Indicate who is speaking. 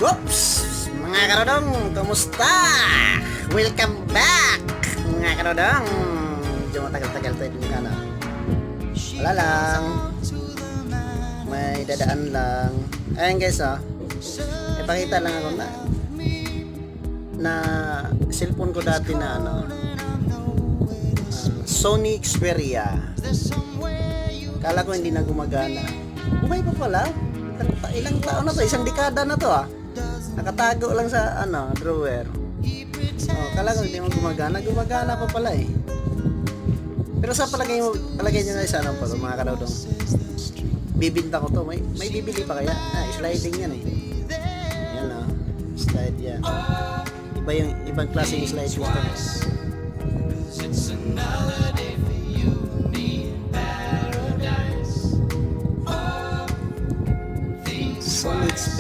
Speaker 1: Whoops! Mga karodong, kumusta? Welcome back! Mga karodong, medyo matagal-tagal tayo dun ka na. Wala lang. May dadaan lang. Ayan guys ipakita lang ako na cellphone ko dati na Sony Xperia. Kala ko hindi na gumagana. Buhay pa pala. Ilang taon na to, isang dekada na to nakatago lang sa drawer. Kala ko hindi mo gumagana pa pala pero sa palagay nyo na isa pa mga karodong, bibinta ko to, may bibili pa kaya? Sliding yan yan slide yan, ibang klaseng slide ito. Sony Xperia.